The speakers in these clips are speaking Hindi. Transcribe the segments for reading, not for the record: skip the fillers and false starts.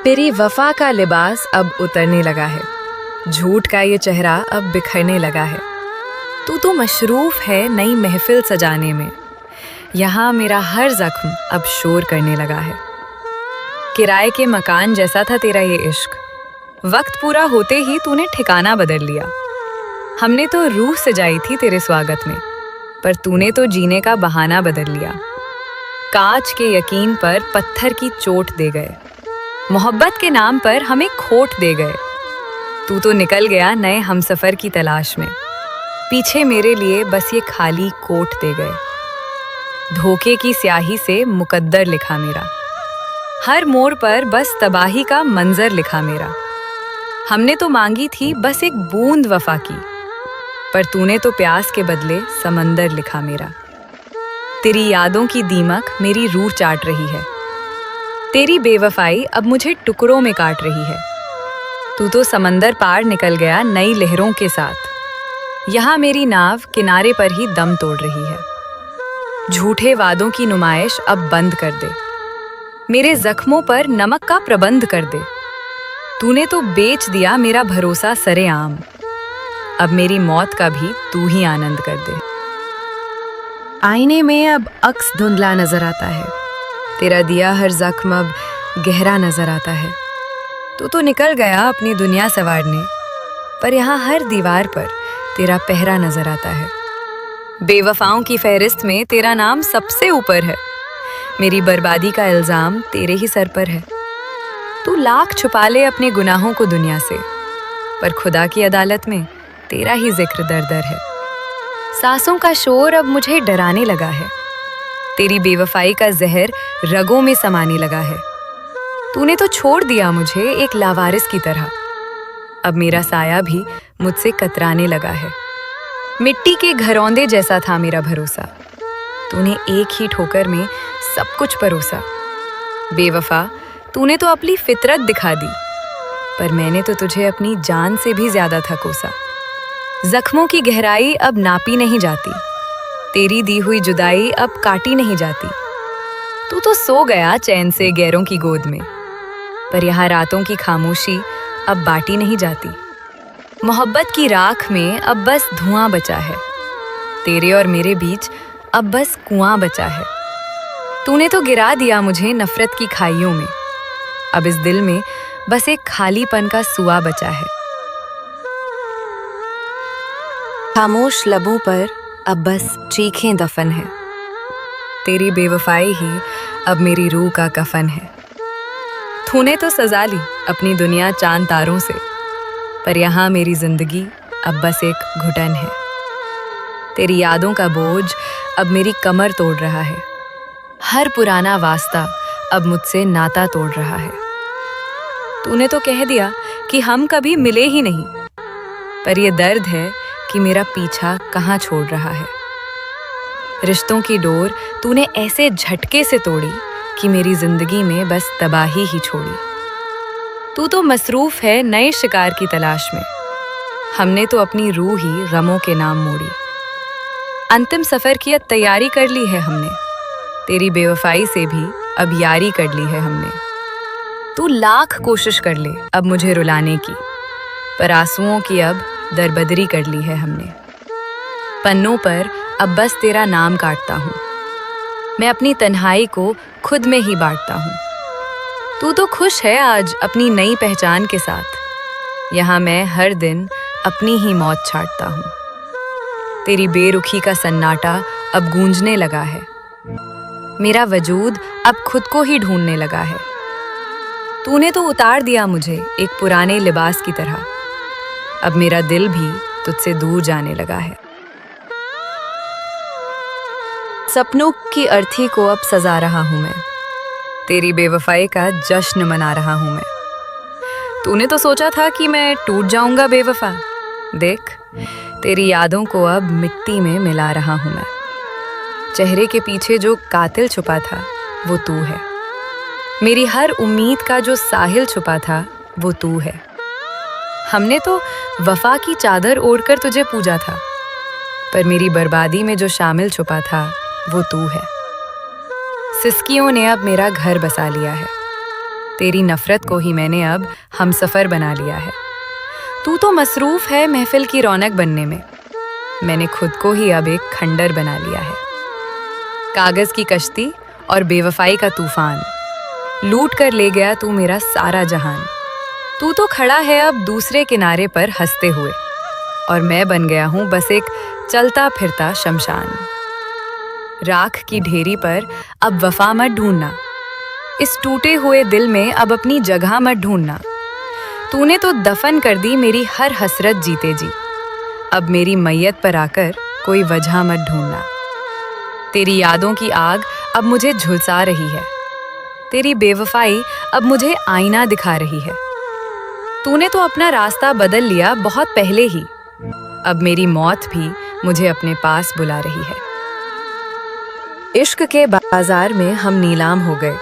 तेरी वफा का लिबास अब उतरने लगा है, झूठ का ये चेहरा अब बिखरने लगा है। तू तो मशरूफ है नई महफिल सजाने में, यहाँ मेरा हर जख्म अब शोर करने लगा है। किराए के मकान जैसा था तेरा ये इश्क, वक्त पूरा होते ही तूने ठिकाना बदल लिया। हमने तो रूह सजाई थी तेरे स्वागत में, पर तूने तो जीने का बहाना बदल लिया। कांच के यकीन पर पत्थर की चोट दे गए, मोहब्बत के नाम पर हमें खोट दे गए। तू तो निकल गया नए हमसफर की तलाश में, पीछे मेरे लिए बस ये खाली कोट दे गए। धोखे की स्याही से मुकद्दर लिखा मेरा, हर मोड़ पर बस तबाही का मंजर लिखा मेरा। हमने तो मांगी थी बस एक बूंद वफा की, पर तूने तो प्यास के बदले समंदर लिखा मेरा। तेरी यादों की दीमक मेरी रूह चाट रही है, तेरी बेवफाई अब मुझे टुकड़ों में काट रही है। तू तो समंदर पार निकल गया नई लहरों के साथ, यहाँ मेरी नाव किनारे पर ही दम तोड़ रही है। झूठे वादों की नुमाइश अब बंद कर दे, मेरे जख्मों पर नमक का प्रबंध कर दे। तूने तो बेच दिया मेरा भरोसा सरेआम, अब मेरी मौत का भी तू ही आनंद कर दे। आईने में अब अक्स धुंधला नजर आता है, तेरा दिया हर जख्म अब गहरा नजर आता है। तू तो निकल गया अपनी दुनिया संवारने, पर यहाँ हर दीवार पर तेरा पहरा नजर आता है। बेवफाओं की फहरिस्त में तेरा नाम सबसे ऊपर है, मेरी बर्बादी का इल्जाम तेरे ही सर पर है। तू लाख छुपा ले अपने गुनाहों को दुनिया से, पर खुदा की अदालत में तेरा ही जिक्र दर दर है। सांसों का शोर अब मुझे डराने लगा है, तेरी बेवफाई का जहर रगों में समाने लगा है। तूने तो छोड़ दिया मुझे एक लावारिस की तरह, अब मेरा साया भी मुझसे कतराने लगा है। मिट्टी के घरौंदे जैसा था मेरा भरोसा, तूने एक ही ठोकर में सब कुछ परोसा। बेवफा तूने तो अपनी फितरत दिखा दी, पर मैंने तो तुझे अपनी जान से भी ज्यादा था कोसा। जख्मों की गहराई अब नापी नहीं जाती, तेरी दी हुई जुदाई अब काटी नहीं जाती। तू तो सो गया चैन से गैरों की गोद में, पर यहाँ रातों की खामोशी अब बाटी नहीं जाती। मोहब्बत की राख में अब बस धुआं बचा है, तेरे और मेरे बीच अब बस कुआं बचा है। तूने तो गिरा दिया मुझे नफरत की खाइयों में, अब इस दिल में बस एक खालीपन का सुआ बचा है। खामोश लबों पर अब बस चीखें दफन है, तेरी बेवफाई ही अब मेरी रूह का कफन है। तूने तो सजा ली अपनी दुनिया चांद तारों से, पर यहाँ मेरी जिंदगी अब बस एक घुटन है। तेरी यादों का बोझ अब मेरी कमर तोड़ रहा है, हर पुराना वास्ता अब मुझसे नाता तोड़ रहा है। तूने तो कह दिया कि हम कभी मिले ही नहीं, पर ये दर्द है कि मेरा पीछा कहाँ छोड़ रहा है। रिश्तों की डोर तूने ऐसे झटके से तोड़ी कि मेरी जिंदगी में बस तबाही ही छोड़ी। तू तो मसरूफ है नए शिकार की तलाश में, हमने तो अपनी रूह ही गमों के नाम मोड़ी। अंतिम सफर की अब तैयारी कर ली है हमने, तेरी बेवफाई से भी अब यारी कर ली है हमने। तू लाख कोशिश कर ले अब मुझे रुलाने की, पर आंसुओं की अब दरबदरी कर ली है हमने। पन्नों पर अब बस तेरा नाम काटता हूँ, मैं अपनी तन्हाई को खुद में ही बांटता हूँ। तू तो खुश है आज अपनी नई पहचान के साथ, यहाँ मैं हर दिन अपनी ही मौत छांटता हूँ। तेरी बेरुखी का सन्नाटा अब गूंजने लगा है, मेरा वजूद अब खुद को ही ढूंढने लगा है। तूने तो उतार दिया मुझे एक पुराने लिबास की तरह, अब मेरा दिल भी तुझसे दूर जाने लगा है। सपनों की अर्थी को अब सजा रहा हूं मैं, तेरी बेवफाई का जश्न मना रहा हूं मैं। तूने तो सोचा था कि मैं टूट जाऊंगा बेवफा, देख तेरी यादों को अब मिट्टी में मिला रहा हूं मैं। चेहरे के पीछे जो कातिल छुपा था वो तू है, मेरी हर उम्मीद का जो साहिल छुपा था वो तू है। हमने तो वफा की चादर ओढ़कर तुझे पूजा था, पर मेरी बर्बादी में जो शामिल छुपा था वो तू है। सिसकियों ने अब मेरा घर बसा लिया है, तेरी नफरत को ही मैंने अब हमसफर बना लिया है। तू तो मसरूफ है महफिल की रौनक बनने में, मैंने खुद को ही अब एक खंडर बना लिया है। कागज की कश्ती और बेवफाई का तूफान लूट कर ले गया तू मेरा सारा जहान। तू तो खड़ा है अब दूसरे किनारे पर हंसते हुए, और मैं बन गया हूं बस एक चलता फिरता शमशान। राख की ढेरी पर अब वफा मत ढूंढना, इस टूटे हुए दिल में अब अपनी जगह मत ढूंढना। तूने तो दफन कर दी मेरी हर हसरत जीते जी, अब मेरी मैयत पर आकर कोई वजह मत ढूंढना। तेरी यादों की आग अब मुझे झुलसा रही है, तेरी बेवफाई अब मुझे आईना दिखा रही है। तूने तो अपना रास्ता बदल लिया बहुत पहले ही, अब मेरी मौत भी मुझे अपने पास बुला रही है। इश्क के बाजार में हम नीलाम हो गए,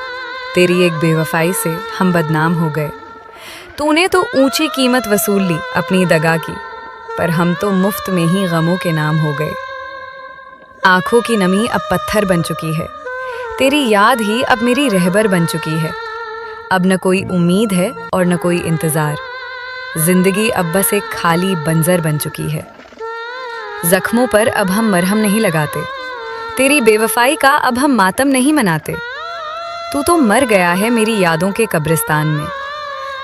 तेरी एक बेवफाई से हम बदनाम हो गए। तूने तो ऊंची कीमत वसूल ली अपनी दगा की, पर हम तो मुफ्त में ही गमों के नाम हो गए। आंखों की नमी अब पत्थर बन चुकी है, तेरी याद ही अब मेरी रहबर बन चुकी है। अब न कोई उम्मीद है और न कोई इंतजार, जिंदगी अब बस एक खाली बंजर बन चुकी है। जख्मों पर अब हम मरहम नहीं लगाते, तेरी बेवफाई का अब हम मातम नहीं मनाते। तू तो मर गया है मेरी यादों के कब्रिस्तान में,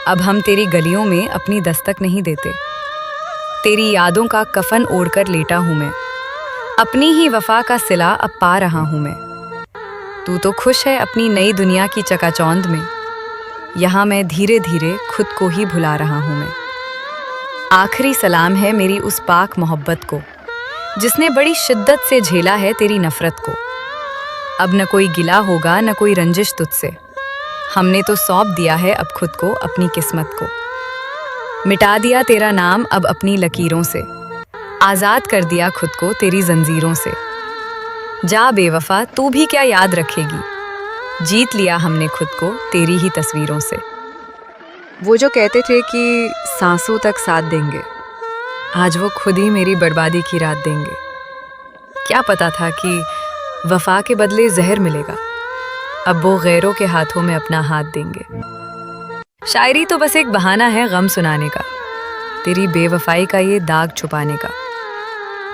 अब हम तेरी गलियों में अपनी दस्तक नहीं देते। तेरी यादों का कफन ओढ़कर लेटा हूं मैं, अपनी ही वफा का सिला अब पा रहा हूं मैं। तू तो खुश है अपनी नई दुनिया की चकाचौंध में, यहाँ मैं धीरे धीरे खुद को ही भुला रहा हूं मैं। आखिरी सलाम है मेरी उस पाक मोहब्बत को, जिसने बड़ी शिद्दत से झेला है तेरी नफरत को। अब न कोई गिला होगा न कोई रंजिश तुझसे, हमने तो सौंप दिया है अब खुद को अपनी किस्मत को। मिटा दिया तेरा नाम अब अपनी लकीरों से, आज़ाद कर दिया खुद को तेरी जंजीरों से। जा बेवफा तू भी क्या याद रखेगी, जीत लिया हमने खुद को तेरी ही तस्वीरों से। वो जो कहते थे कि सांसों तक साथ देंगे, आज वो खुद ही मेरी बर्बादी की रात देंगे। क्या पता था कि वफा के बदले जहर मिलेगा, अब वो गैरों के हाथों में अपना हाथ देंगे। शायरी तो बस एक बहाना है गम सुनाने का, तेरी बेवफाई का ये दाग छुपाने का।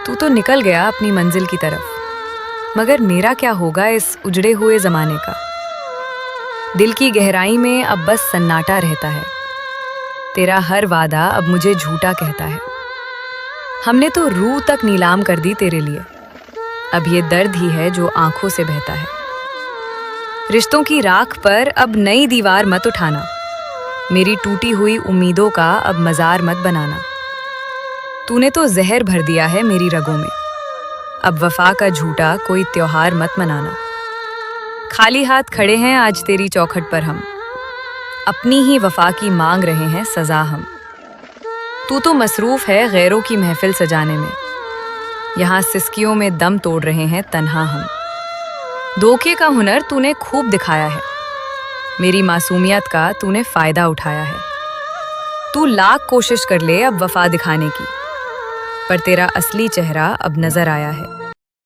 तू तो निकल गया अपनी मंजिल की तरफ, मगर मेरा क्या होगा इस उजड़े हुए जमाने का। दिल की गहराई में अब बस सन्नाटा रहता है, तेरा हर वादा अब मुझे झूठा कहता है। हमने तो रूह तक नीलाम कर दी तेरे लिए, अब ये दर्द ही है जो आंखों से बहता है। रिश्तों की राख पर अब नई दीवार मत उठाना, मेरी टूटी हुई उम्मीदों का अब मजार मत बनाना। तूने तो जहर भर दिया है मेरी रगों में, अब वफा का झूठा कोई त्योहार मत मनाना। खाली हाथ खड़े हैं आज तेरी चौखट पर हम, अपनी ही वफा की मांग रहे हैं सजा हम। तू तो मसरूफ है गैरों की महफिल सजाने में, यहाँ सिसकियों में दम तोड़ रहे हैं तन्हा हम। धोखे का हुनर तूने खूब दिखाया है, मेरी मासूमियत का तूने फायदा उठाया है। तू लाख कोशिश कर ले अब वफा दिखाने की, पर तेरा असली चेहरा अब नजर आया है।